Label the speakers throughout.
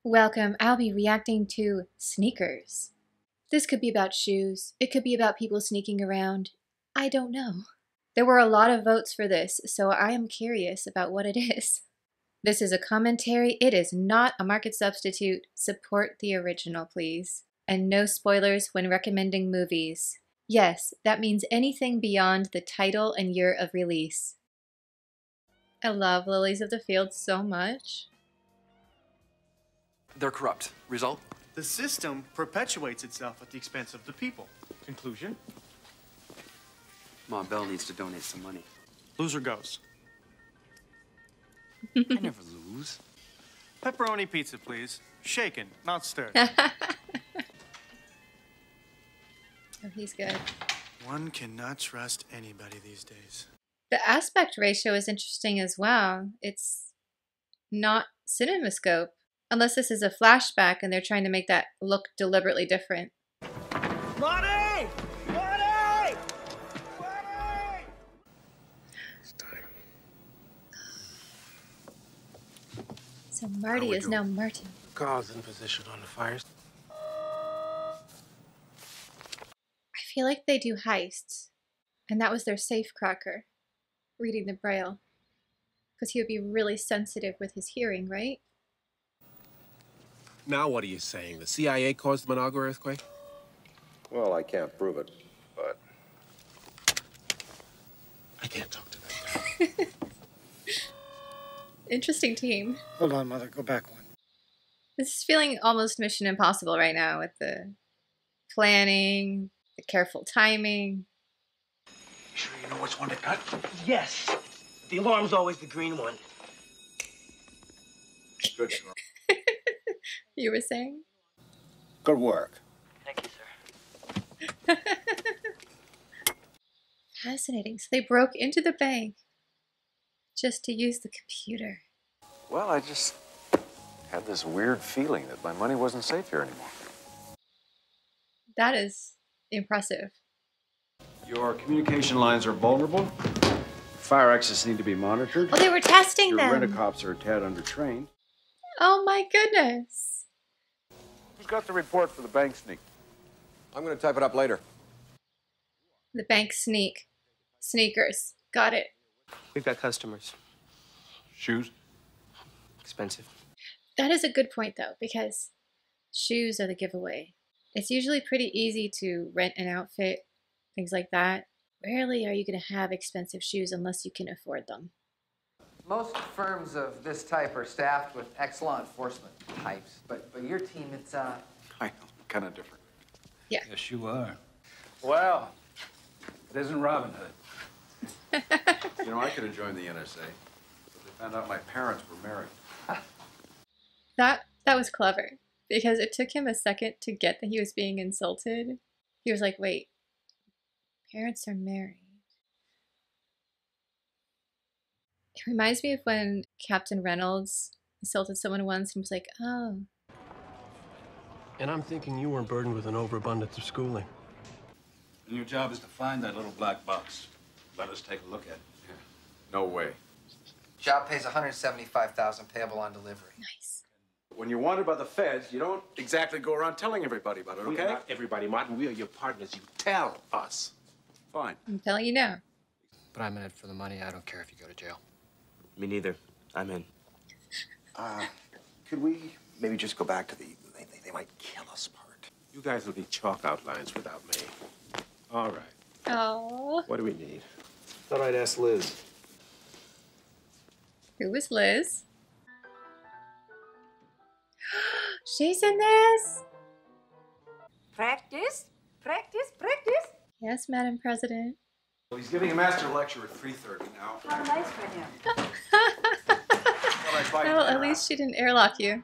Speaker 1: Welcome, I'll be reacting to sneakers. This could be about shoes, it could be about people sneaking around. I don't know. There were a lot of votes for this, so I am curious about what it is. This is a commentary, it is not a market substitute. Support the original, please. And no spoilers when recommending movies. Yes, that means anything beyond the title and year of release. I love Lilies of the Field so much.
Speaker 2: They're corrupt. Result?
Speaker 3: The system perpetuates itself at the expense of the people.
Speaker 2: Conclusion?
Speaker 4: Ma Bell needs to donate some money.
Speaker 3: Loser goes.
Speaker 4: I never lose.
Speaker 3: Pepperoni pizza, please. Shaken, not stirred.
Speaker 1: Oh, he's good.
Speaker 3: One cannot trust anybody these days.
Speaker 1: The aspect ratio is interesting as well. It's not CinemaScope, unless this is a flashback and they're trying to make that look deliberately different.
Speaker 3: Marty! Marty! Marty!
Speaker 5: It's time.
Speaker 1: So Marty is now Martin.
Speaker 5: Guards in position on the fires.
Speaker 1: I feel like they do heists, and that was their safecracker, reading the Braille. Because he would be really sensitive with his hearing, right?
Speaker 5: Now what are you saying? The CIA caused the Managua earthquake?
Speaker 6: Well, I can't prove it, but
Speaker 5: I can't talk to that guy.
Speaker 1: Interesting team.
Speaker 7: Hold on, Mother. Go back one.
Speaker 1: This is feeling almost Mission Impossible right now with the planning, the careful timing.
Speaker 8: Sure you know which one to cut? Yes. The alarm's always the green one.
Speaker 6: good, sir.
Speaker 1: You were saying?
Speaker 6: Good work.
Speaker 8: Thank you, sir.
Speaker 1: Fascinating. So they broke into the bank just to use the computer.
Speaker 6: Well, I just had this weird feeling that my money wasn't safe here anymore.
Speaker 1: That is impressive.
Speaker 9: Your communication lines are vulnerable. Fire access need to be monitored.
Speaker 1: Oh, they were testing
Speaker 9: Your
Speaker 1: them.
Speaker 9: rent-a-cops are a tad undertrained.
Speaker 1: Oh my goodness.
Speaker 6: Who's got the report for the bank sneak? I'm going to type it up later.
Speaker 1: The bank sneak. Sneakers. Got it.
Speaker 8: We've got customers.
Speaker 6: Shoes?
Speaker 8: Expensive.
Speaker 1: That is a good point though, because shoes are the giveaway. It's usually pretty easy to rent an outfit, things like that. Rarely are you going to have expensive shoes unless you can afford them.
Speaker 10: Most firms of this type are staffed with excellent enforcement types, but your team, it's
Speaker 6: I know, kind of different.
Speaker 1: Yeah.
Speaker 9: Yes, you are. Well, it isn't Robin Hood.
Speaker 6: You know, I could have joined the NSA, but they found out my parents were married.
Speaker 1: That was clever, because it took him a second to get that he was being insulted. He was like, wait, parents are married. It reminds me of when Captain Reynolds insulted someone once and was like, oh.
Speaker 11: And I'm thinking you weren't burdened with an overabundance of schooling.
Speaker 9: And your job is to find that little black box. Let us take a look at it.
Speaker 6: No way.
Speaker 10: job pays $175,000 payable on delivery.
Speaker 1: Nice.
Speaker 6: When you're wanted by the feds, you don't exactly go around telling everybody about it,
Speaker 5: We
Speaker 6: okay?
Speaker 5: are not everybody, Martin. We are your partners. You tell us.
Speaker 6: Fine.
Speaker 1: I'm telling you now.
Speaker 4: But I'm in it for the money. I don't care if you go to jail.
Speaker 8: Me neither. I'm in.
Speaker 4: Could we maybe just go back to the they might kill us part?
Speaker 5: You guys will be chalk outlines without me. All right.
Speaker 1: Oh.
Speaker 5: What do we need? Thought I'd ask Liz.
Speaker 1: Who was Liz? She's in this?
Speaker 12: Practice, practice, practice.
Speaker 1: Yes, Madam President.
Speaker 9: Well, he's giving a master lecture at 3:30 now.
Speaker 12: How nice for him.
Speaker 1: Well, at least she didn't airlock you.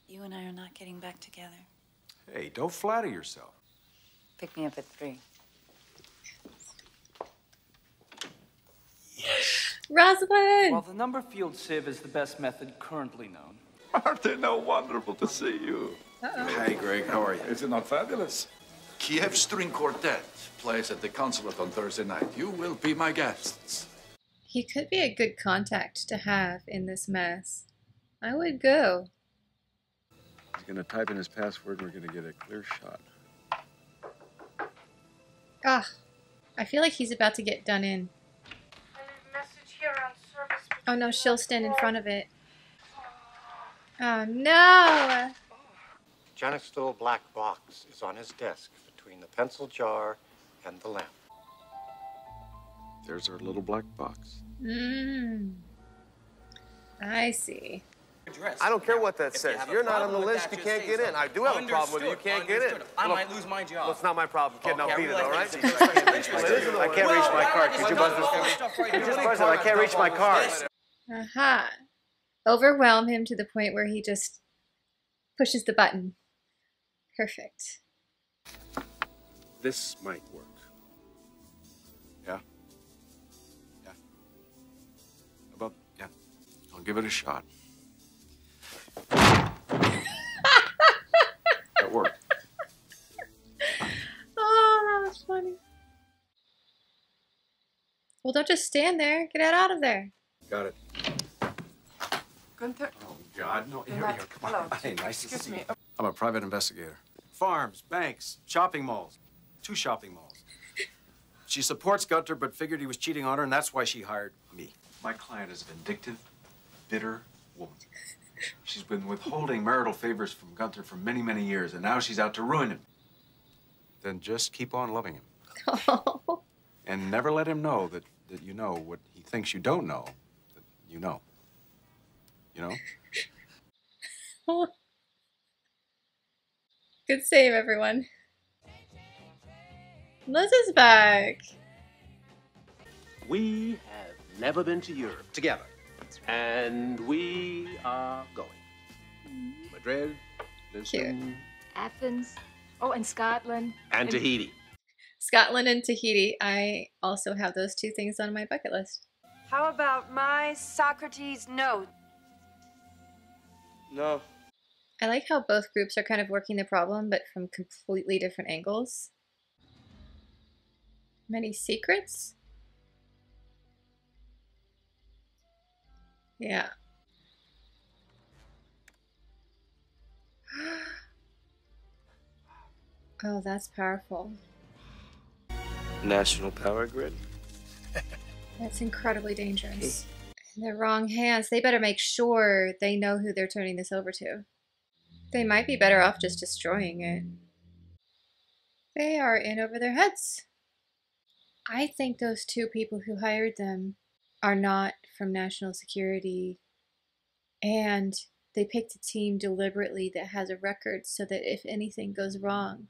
Speaker 12: You and I are not getting back together.
Speaker 6: Hey, don't flatter yourself.
Speaker 12: Pick me up at 3.
Speaker 1: Rosalind!
Speaker 13: While the number field sieve is the best method currently known.
Speaker 6: Martin, how wonderful to see you. Hi, Greg. How are you?
Speaker 9: Is it not fabulous?
Speaker 2: Kiev String Quartet plays at the consulate on Thursday night. You will be my guests.
Speaker 1: He could be a good contact to have in this mess. I would go.
Speaker 9: gonna type in his password and we're gonna get a clear shot.
Speaker 1: Ugh. I feel like he's about to get done in. Oh no, she'll stand in front of it. Oh no!
Speaker 7: Janet's little black box is on his desk between the pencil jar and the lamp.
Speaker 9: There's our little black box.
Speaker 1: I see.
Speaker 14: I don't care what that says. You're not on the list. You can't get in. I do have a problem with it. You can't get in.
Speaker 13: I might lose my job.
Speaker 14: Well, it's not my problem, kid. I'll beat it, all right?
Speaker 4: I can't reach my card. Could you buzz this? You just buzz it. I can't reach my card.
Speaker 1: Aha. Overwhelm him to the point where he just pushes the button. Perfect.
Speaker 5: This might work.
Speaker 9: Yeah? Yeah. About, yeah. I'll give it a shot. That worked.
Speaker 1: Oh, that was funny. Well, don't just stand there. Get out of there.
Speaker 9: Got it.
Speaker 12: Gunther.
Speaker 9: Oh, God. No, here, come on. Hey, nice to see you.
Speaker 12: Me.
Speaker 9: I'm a private investigator. Farms, banks, shopping malls. 2 shopping malls. She supports Gunter, but figured he was cheating on her, and that's why she hired me. My client is a vindictive, bitter woman. She's been withholding marital favors from Gunter for many, many years, and now she's out to ruin him. Then just keep on loving him.
Speaker 1: Oh.
Speaker 9: And never let him know that you know what he thinks you don't know, that you know. You know?
Speaker 1: Good save, everyone. Liz is back.
Speaker 5: We have never been to Europe together. And we are going. Madrid, Lisbon,
Speaker 12: Athens. Oh, and Scotland.
Speaker 5: and Tahiti.
Speaker 1: Scotland and Tahiti. I also have those 2 things on my bucket list.
Speaker 15: How about my Socrates note?
Speaker 14: No.
Speaker 1: I like how both groups are kind of working the problem, but from completely different angles. Many secrets? Yeah. Oh, that's powerful.
Speaker 11: National power grid.
Speaker 1: That's incredibly dangerous. In the wrong hands, they better make sure they know who they're turning this over to. They might be better off just destroying it. They are in over their heads. I think those 2 people who hired them are not from national security, and they picked a team deliberately that has a record so that if anything goes wrong,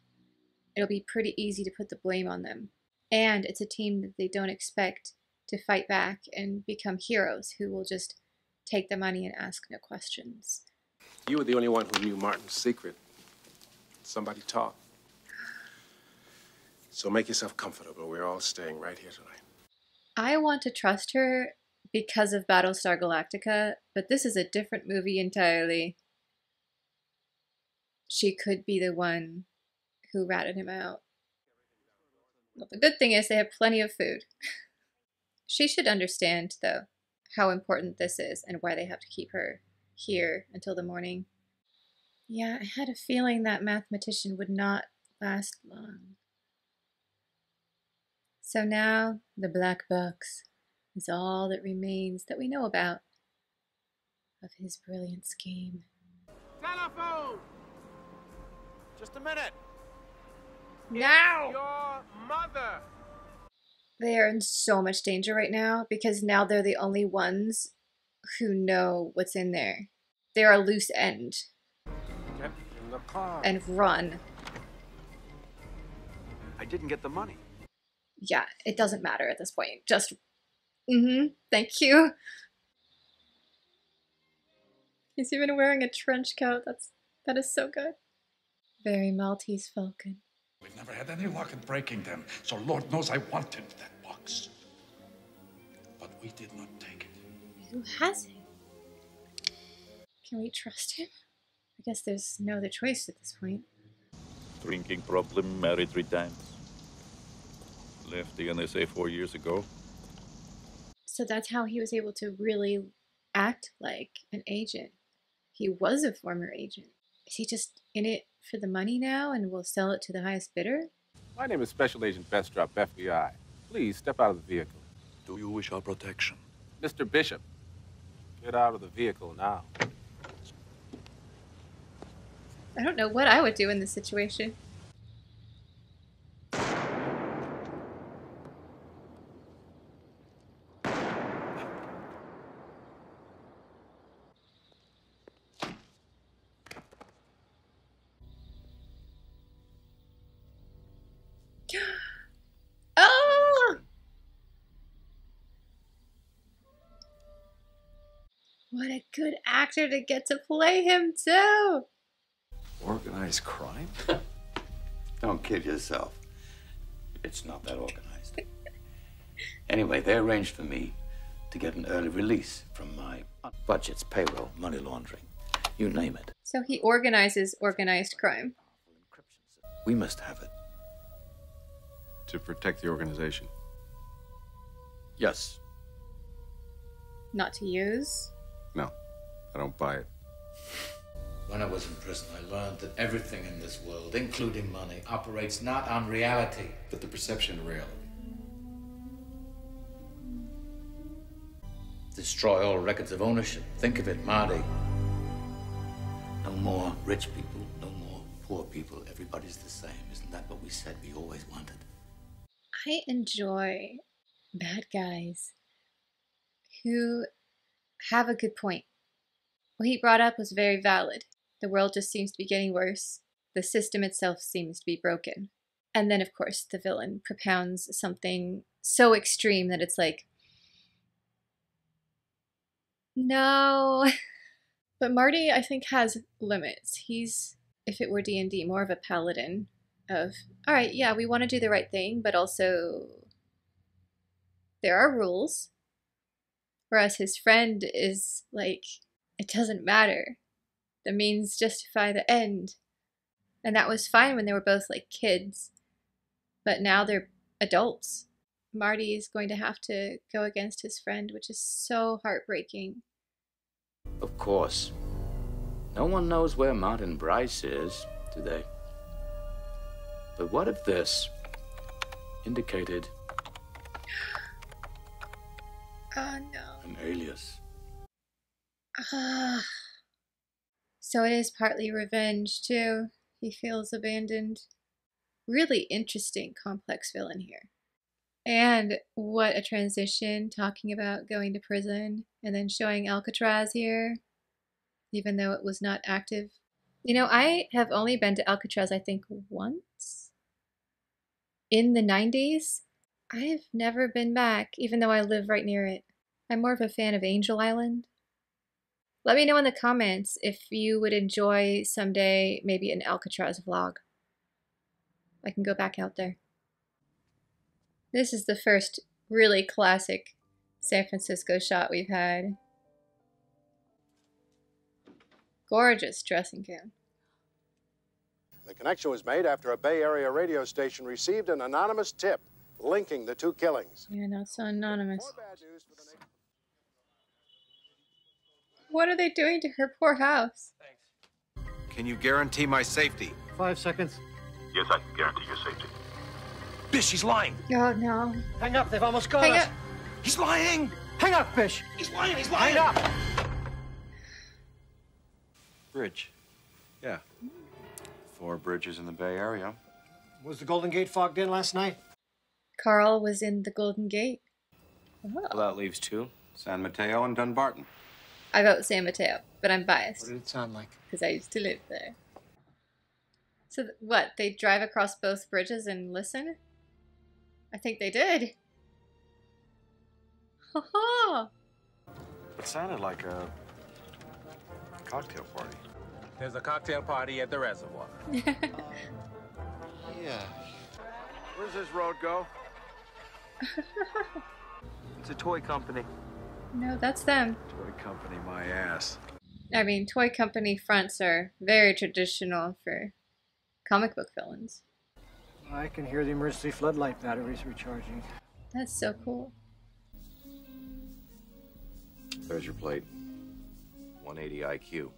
Speaker 1: it'll be pretty easy to put the blame on them. And it's a team that they don't expect to fight back and become heroes who will just take the money and ask no questions.
Speaker 5: You were the only one who knew Martin's secret. Somebody talk. So make yourself comfortable. We're all staying right here tonight.
Speaker 1: I want to trust her because of Battlestar Galactica, but this is a different movie entirely. She could be the one who ratted him out. Well, the good thing is they have plenty of food. She should understand, though, how important this is and why they have to keep her here until the morning. Yeah, I had a feeling that mathematician would not last long. So now, the black box is all that remains that we know about of his brilliant scheme.
Speaker 11: Telephone! Just a minute.
Speaker 1: Now!
Speaker 11: Your mother.
Speaker 1: They are in so much danger right now because now they're the only ones who know what's in there. They're a loose end.
Speaker 5: Get in the car.
Speaker 1: And run.
Speaker 9: I didn't get the money.
Speaker 1: Yeah, it doesn't matter at this point. Just, thank you. He's even wearing a trench coat. That is so good. Very Maltese Falcon.
Speaker 2: We've never had any luck at breaking them, so Lord knows I wanted that box. But we did not take it.
Speaker 1: Who has it? Can we trust him? I guess there's no other choice at this point.
Speaker 16: Drinking problem, married 3 times. Left the NSA 4 years ago.
Speaker 1: So that's how he was able to really act like an agent. He was a former agent. Is he just in it for the money now and will sell it to the highest bidder?
Speaker 17: My name is Special Agent Bestrop, FBI. Please step out of the vehicle.
Speaker 6: Do you wish our protection?
Speaker 17: Mr. Bishop, get out of the vehicle now.
Speaker 1: I don't know what I would do in this situation. Oh! What a good actor to get to play him too!
Speaker 6: Organized crime?
Speaker 18: Don't kid yourself. It's not that organized. Anyway, they arranged for me to get an early release from my budgets, payroll, money laundering, you name it.
Speaker 1: So he organizes organized crime.
Speaker 18: We must have it.
Speaker 9: To protect the organization.
Speaker 18: Yes.
Speaker 1: Not to use?
Speaker 9: No, I don't buy it.
Speaker 18: When I was in prison, I learned that everything in this world, including money, operates not on reality, but the perception of reality. Destroy all records of ownership. Think of it, Marty. No more rich people, no more poor people. Everybody's the same. Isn't that what we said we always wanted?
Speaker 1: I enjoy bad guys who have a good point. What he brought up was very valid. The world just seems to be getting worse. The system itself seems to be broken. And then, of course, the villain propounds something so extreme that it's like, no. But Marty, I think, has limits. He's, if it were D&D, more of a paladin of, all right, yeah, we want to do the right thing, but also there are rules. Whereas his friend is like, it doesn't matter. The means justify the end. And that was fine when they were both like kids. But now they're adults. Marty is going to have to go against his friend, which is so heartbreaking.
Speaker 18: Of course. No one knows where Martin Bryce is, do they? But what if this indicated
Speaker 1: oh no.
Speaker 18: an alias?
Speaker 1: So it is partly revenge too. He feels abandoned. Really interesting, complex villain here. And what a transition, talking about going to prison and then showing Alcatraz here, even though it was not active. You know, I have only been to Alcatraz, I think, once. In the 90s. I've never been back, even though I live right near it. I'm more of a fan of Angel Island. Let me know in the comments if you would enjoy someday maybe an Alcatraz vlog. I can go back out there. This is the first really classic San Francisco shot we've had. Gorgeous dressing gown.
Speaker 19: The connection was made after a Bay Area radio station received an anonymous tip linking the two killings.
Speaker 1: Yeah, not so anonymous. What are they doing to her poor house?
Speaker 9: Can you guarantee my safety?
Speaker 8: 5 seconds.
Speaker 16: Yes, I can guarantee your safety.
Speaker 8: Bish, he's lying.
Speaker 1: Oh, no.
Speaker 8: Hang up, they've almost got
Speaker 1: Hang
Speaker 8: us.
Speaker 1: up.
Speaker 8: He's lying. Hang up, Bish. He's lying, he's lying. Hang up.
Speaker 9: Bridge. Yeah. 4 bridges in the Bay Area.
Speaker 8: Was the Golden Gate fogged in last night?
Speaker 1: Carl was in the Golden Gate. Oh.
Speaker 9: Well, that leaves 2. San Mateo and Dunbarton.
Speaker 1: I vote San Mateo, but I'm biased.
Speaker 8: What did it sound like?
Speaker 1: Because I used to live there. So what, they drive across both bridges and listen? I think they did. Ha ha!
Speaker 9: It sounded like a cocktail party.
Speaker 17: There's a cocktail party at the reservoir.
Speaker 9: Yeah.
Speaker 4: Where's this road go?
Speaker 13: It's a toy company.
Speaker 1: No, that's them.
Speaker 9: Toy company, my ass.
Speaker 1: I mean, toy company fronts are very traditional for comic book villains.
Speaker 8: I can hear the emergency floodlight batteries recharging.
Speaker 1: That's so cool.
Speaker 9: There's your plate. 180 IQ.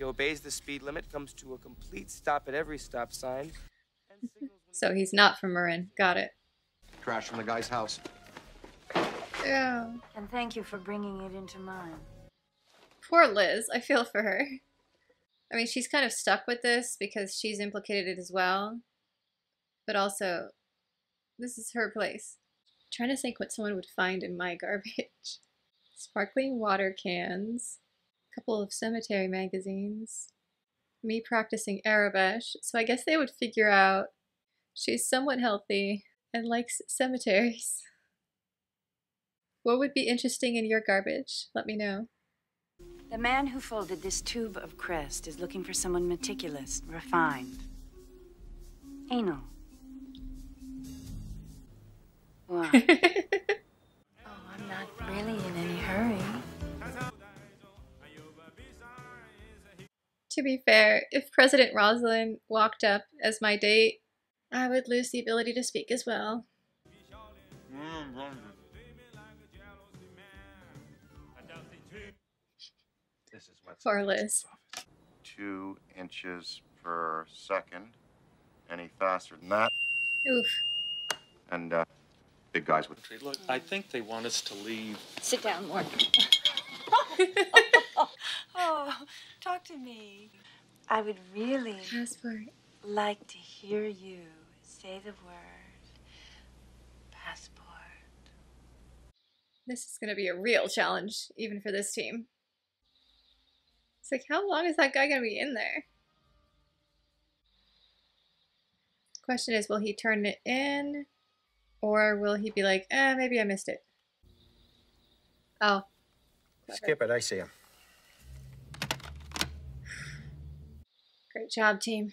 Speaker 13: He obeys the speed limit, comes to a complete stop at every stop sign.
Speaker 1: So he's not from Marin. Got it.
Speaker 9: Trash from the guy's house.
Speaker 1: Yeah.
Speaker 15: And thank you for bringing it into mine.
Speaker 1: Poor Liz. I feel for her. I mean, she's kind of stuck with this because she's implicated as well. But also, this is her place. I'm trying to think what someone would find in my garbage. Sparkling water cans. A couple of cemetery magazines. Me practicing Arabesh. So I guess they would figure out she's somewhat healthy and likes cemeteries. What would be interesting in your garbage? Let me know.
Speaker 15: The man who folded this tube of crest is looking for someone meticulous, refined. Anal. Why? Oh, I'm not really in any hurry.
Speaker 1: To be fair, if President Rosalind walked up as my date, I would lose the ability to speak as well.
Speaker 7: This is what's
Speaker 1: Poor Liz.
Speaker 20: 2 inches per second. Any faster than that?
Speaker 1: Oof.
Speaker 20: And big guys with.
Speaker 2: Look, I think they want us to leave.
Speaker 1: Sit down, Morgan.
Speaker 15: Oh, talk to me. I would really like to hear you say the word passport.
Speaker 1: This is going to be a real challenge, even for this team. It's like, how long is that guy going to be in there? Question is, will he turn it in? Or will he be like, maybe I missed it? Oh. Clever.
Speaker 9: Skip it, I see him.
Speaker 1: Great job, team.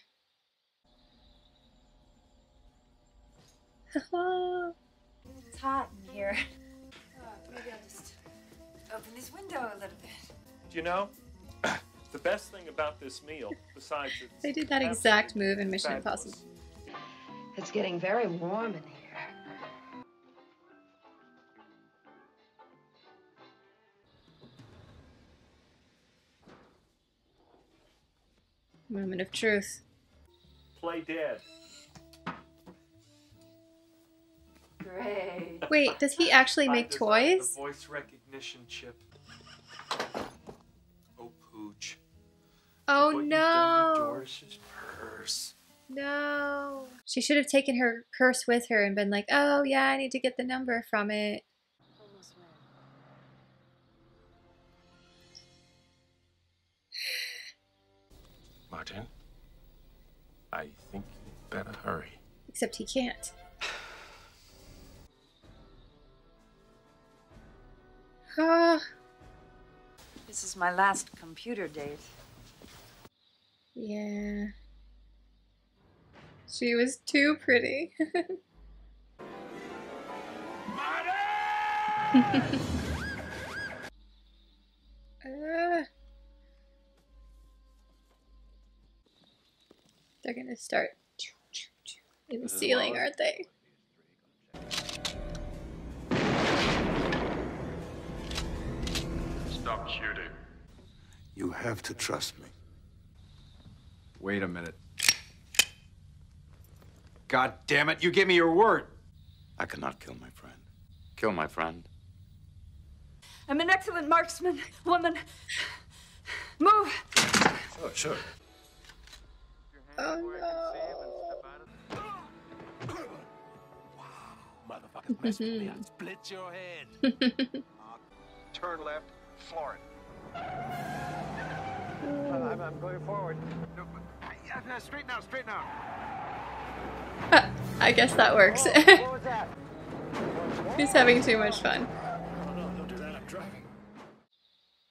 Speaker 15: It's hot in here. Maybe I'll just open this window a little bit.
Speaker 21: You know, the best thing about this meal, besides it's
Speaker 1: They did that exact move in Mission Impossible.
Speaker 15: It's getting very warm in here.
Speaker 1: Moment of truth.
Speaker 21: play dead.
Speaker 15: Great.
Speaker 1: Wait, does he actually make toys?
Speaker 21: The voice recognition chip. Oh, Pooch.
Speaker 1: Oh
Speaker 21: What you've done
Speaker 1: no!
Speaker 21: to Doris's purse.
Speaker 1: No. She should have taken her purse with her and been like, oh yeah, I need to get the number from it.
Speaker 17: Martin, I think you'd better hurry.
Speaker 1: Except he can't. Ah.
Speaker 15: This is my last computer date.
Speaker 1: Yeah. She was too pretty. They're gonna start in the ceiling, aren't they?
Speaker 2: Stop shooting.
Speaker 18: You have to trust me.
Speaker 9: Wait a minute. God damn it, you give me your word.
Speaker 18: I cannot kill my friend. Kill my friend.
Speaker 15: I'm an excellent marksman, woman. Move.
Speaker 18: Sure, sure.
Speaker 1: Oh no.
Speaker 5: Motherfuckers mess with me, I'll split your head.
Speaker 7: Turn left, floor it. I'm going forward. No, straighten out, straighten out.
Speaker 1: I guess that works.
Speaker 7: What was that?
Speaker 1: He's having too much fun.
Speaker 2: Oh, no, don't do that. I'm driving.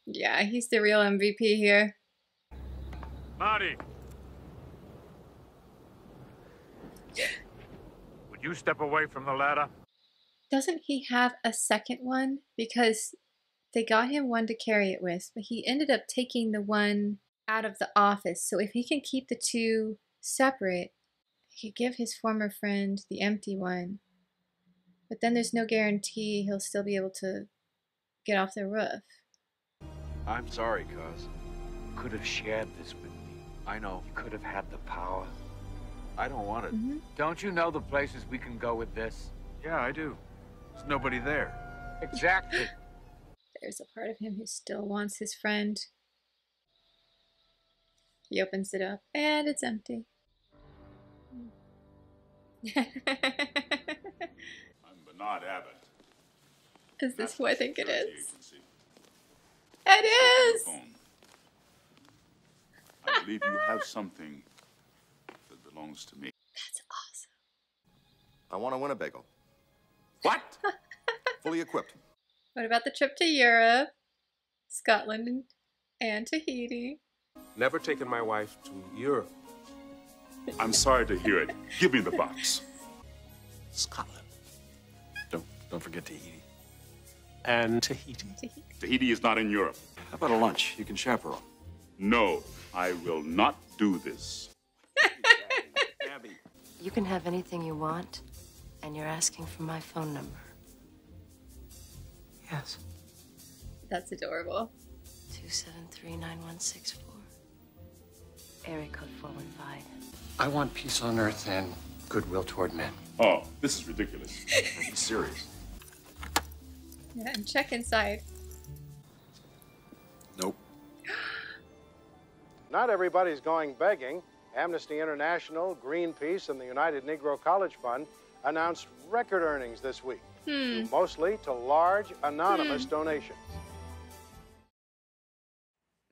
Speaker 1: Yeah, he's the real MVP here.
Speaker 2: Marty! Would you step away from the ladder?
Speaker 1: Doesn't he have a second one? Because they got him one to carry it with, but he ended up taking the one out of the office. So if he can keep the two separate, he could give his former friend the empty one. But then there's no guarantee he'll still be able to get off the roof.
Speaker 9: I'm sorry, cuz.
Speaker 18: could have shared this with me. I know. You could have had the power. I don't want it. Don't you know the places we can go with this?
Speaker 6: Yeah, I do. There's nobody there.
Speaker 18: Exactly.
Speaker 1: There's a part of him who still wants his friend. He opens it up, and it's empty.
Speaker 2: I'm Bernard Abbott.
Speaker 1: Is this who I think it is?
Speaker 2: Agency.
Speaker 1: It is!
Speaker 2: I believe you have something that belongs to me.
Speaker 1: That's awesome.
Speaker 3: I want a Winnebago. What? Fully equipped.
Speaker 1: What about the trip to Europe, Scotland, and Tahiti?
Speaker 17: Never taken my wife to Europe.
Speaker 2: I'm sorry to hear it. Give me the box.
Speaker 9: Scotland. Don't forget Tahiti. And Tahiti.
Speaker 2: Tahiti is not in Europe.
Speaker 9: How about a lunch? You can chaperone.
Speaker 2: No, I will not do this.
Speaker 15: You can have anything you want, and you're asking for my phone number.
Speaker 9: Yes.
Speaker 1: That's adorable.
Speaker 15: 273-9164. Area code 415.
Speaker 9: I want peace on earth and goodwill toward men.
Speaker 2: Oh, this is ridiculous.
Speaker 9: Be serious.
Speaker 1: Yeah, and check inside.
Speaker 9: Nope.
Speaker 19: Not everybody's going begging. Amnesty International, Greenpeace, and the United Negro College Fund announced record earnings this week, due mostly to large anonymous donations.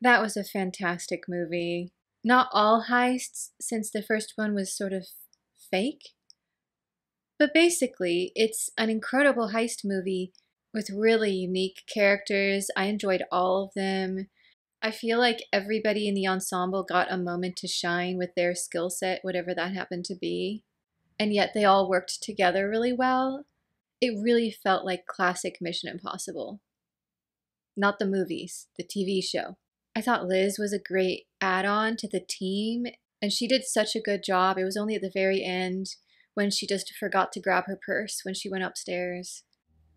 Speaker 1: That was a fantastic movie. Not all heists, since the first one was sort of fake. But basically, it's an incredible heist movie with really unique characters. I enjoyed all of them. I feel like everybody in the ensemble got a moment to shine with their skill set, whatever that happened to be. And yet they all worked together really well. It really felt like classic Mission Impossible. Not the movies, the TV show. I thought Liz was a great add-on to the team, and she did such a good job. It was only at the very end when she just forgot to grab her purse when she went upstairs.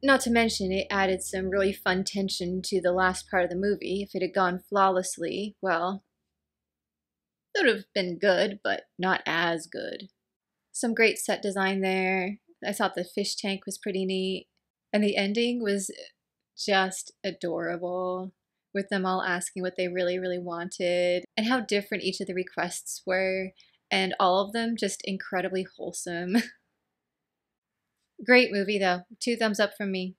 Speaker 1: Not to mention, it added some really fun tension to the last part of the movie. If it had gone flawlessly, well, it would have been good, but not as good. Some great set design there. I thought the fish tank was pretty neat. And the ending was just adorable, with them all asking what they really, really wanted, and how different each of the requests were, and all of them just incredibly wholesome. Great movie, though. 2 thumbs up from me.